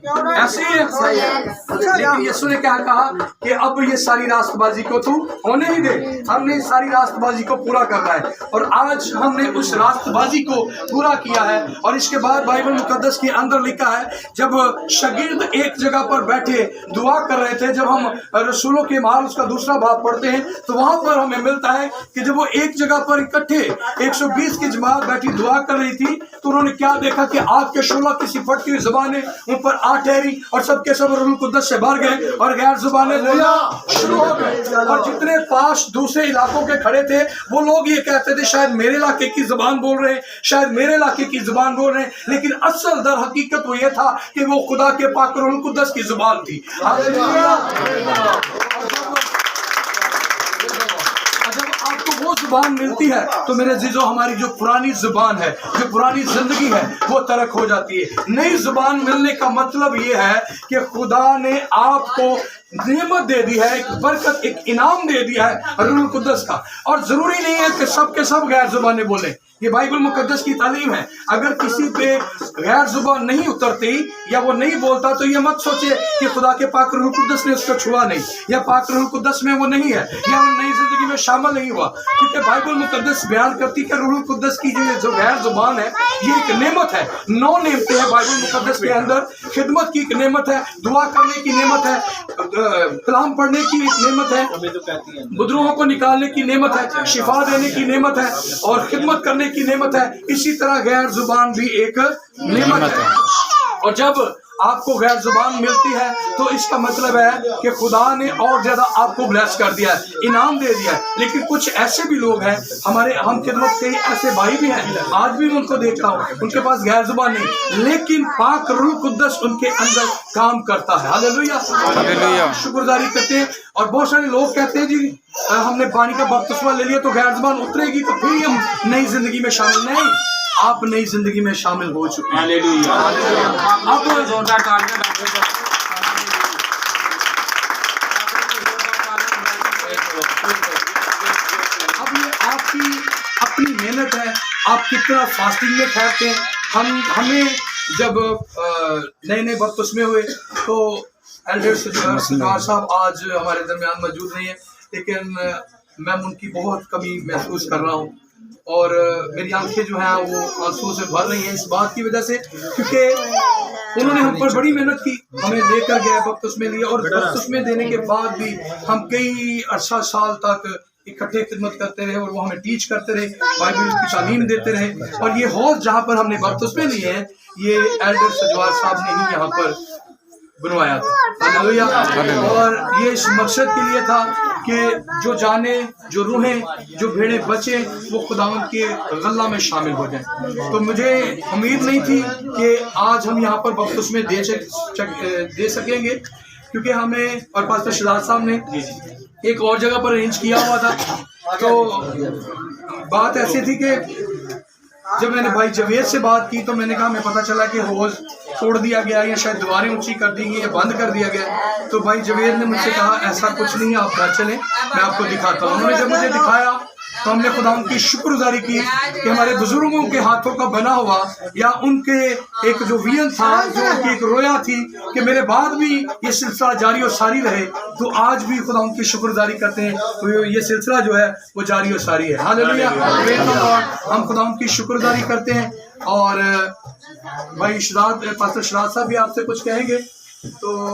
ऐसे ही है। लेकिन यीशु ने क्या कहा कि अब ये सारी रास्तबाजी को तू होने ही दे, हमने इस सारी रास्तबाजी को पूरा करना है। और आज हमने उस रास्तबाजी को पूरा किया है। और इसके बाद बाइबल मुकद्दस के अंदर लिखा है, जब शागिर्द एक जगह पर बैठे दुआ कर रहे थे, जब हम रसूलों के माल उसका दूसरा भाग पढ़ते हैं तो वहां पर हमें मिलता है कि जब वो एक जगह पर इकट्ठे 120 की जमात बैठी दुआ कर रही थी तो उन्होंने क्या देखा कि आग के शोला की सी फटती हुई ज़बानें उन पर आ ठहरी और सबके सब रूह कुद्दस से भर गए और गैर ज़ुबानें बोलना शुरू हो गए। और जितने पास दूसरे इलाकों के खड़े थे वो लोग ये कहते थे शायद मेरे इलाके की ज़बान बोल रहे हैं, शायद मेरे इलाके की ज़बान बोल रहे हैं, लेकिन असल दर हकीकत वो ये था कि वो खुदा के पाक रूह कुद्दस की ज़बान थी। जब आपको वो जुबान मिलती है तो मेरे जीजो हमारी जो पुरानी जुबान है, जो पुरानी जिंदगी है वो तर्क हो जाती है। नई जुबान मिलने का मतलब ये है कि खुदा ने आपको नेमत दे दी है, एक बरकत, एक इनाम दे दिया है रूह कुद्दस का। और जरूरी नहीं है कि सब के सब गैर जुबानें बोले, ये बाइबल मुकद्दस की तालीम है। अगर किसी पे गैर जुबान नहीं उतरती या वो नहीं बोलता तो ये मत सोचे कि खुदा के पाक रूह कुद्दस ने उसको छुआ नहीं, या पाक रूह कुद्दस में वो नहीं है, या वो नई जिंदगी में शामिल नहीं हुआ। क्योंकि बाइबल मुकद्दस बयान करती है रूह कुद्दस की जो गैर जुबान है ये एक नेमत है। 9 नेमतें हैं बाइबल मुकद्दस के अंदर। खिदमत की एक नेमत है, दुआ करने की नेमत है, कलाम पढ़ने की एक नेमत है, बुजुर्गों को निकालने की नेमत है, शिफा देने की नेमत है और खिदमत करने की नेमत है। इसी तरह गैर जुबान भी एक नेमत है। और जब आपको गैर जुबान मिलती है तो इसका मतलब है कि खुदा ने और ज्यादा आपको ब्लेस कर दिया है, इनाम दे दिया है। लेकिन कुछ ऐसे भी लोग हैं, हमारे हम खिदमत के ऐसे भाई भी हैं, आज भी उनको देखता हूँ, उनके पास गैर जुबान नहीं लेकिन पाक रूह कुद्दस उनके अंदर काम करता है। हालेलुया, शुक्रगुजारी करते हैं। और बहुत सारे लोग कहते हैं जी हमने पानी का बपतिस्मा ले लिया तो गैर जुबान उतरेगी तो फिर हम नई जिंदगी में शामिल। नहीं, आप नई जिंदगी में शामिल हो चुके हैं। हालेलुया। अब ये आपकी अपनी मेहनत है, आप कितना फास्टिंग में ठहरते हैं। हमें जब नए नए बपतिस्मे हुए तो एल्डर सरदार साहब आज हमारे दरमियान मौजूद नहीं है, लेकिन मैं उनकी बहुत कमी महसूस कर रहा हूँ और मेरी आंखें जो हैं वो आंसू से भर रही हैं इस बात की वजह से, क्योंकि उन्होंने हम पर बड़ी मेहनत की, हमें लेकर गए बपतिस्मे लिए और बपतिस्मे देने के बाद भी हम कई अरसा साल तक इकट्ठे खिदमत करते रहे और वो हमें टीच करते रहे, बाइबल की तालीम देते रहे। और ये हौज जहाँ पर हमने बपतिस्मे लिए हैं ये एल्डर सजवार साहब ने ही यहाँ पर बनवाया था। हालेलुया। और ये इस मकसद के लिए था कि जो जाने, जो रूहें, जो भेड़ें बचे वो खुदावंद के गल्ला में शामिल हो जाएं। तो मुझे उम्मीद नहीं थी कि आज हम यहाँ पर बपतिस्मे दे सकेंगे, क्योंकि हमें और पास्टर शहजाद साहब ने एक और जगह पर अरेंज किया हुआ था। तो बात ऐसी थी कि जब मैंने भाई जवेद से बात की तो मैंने कहा हमें पता चला कि हौज तोड़ दिया गया या शायद दीवारें ऊंची कर दी गई या बंद कर दिया गया। तो भाई जवेद ने मुझसे कहा ऐसा कुछ नहीं है, आप घर चलें, मैं आपको दिखाता हूँ। उन्होंने जब मुझे दिखाया तो हमने खुदा उनकी शुक्रगुजारी की कि हमारे बुजुर्गों के हाथों का बना हुआ या उनके एक जो विजन था, जो उनकी एक रोया थी कि मेरे बाद भी ये सिलसिला जारी और सारी रहे, तो आज भी खुदा उनकी शुक्रगुजारी करते हैं। तो ये सिलसिला जो है वो जारी और सारी है। हालेलुया। हम खुदा उनकी शुक्रगुजारी करते हैं। और भाई पास्टर शहजाद साहब भी आपसे कुछ कहेंगे तो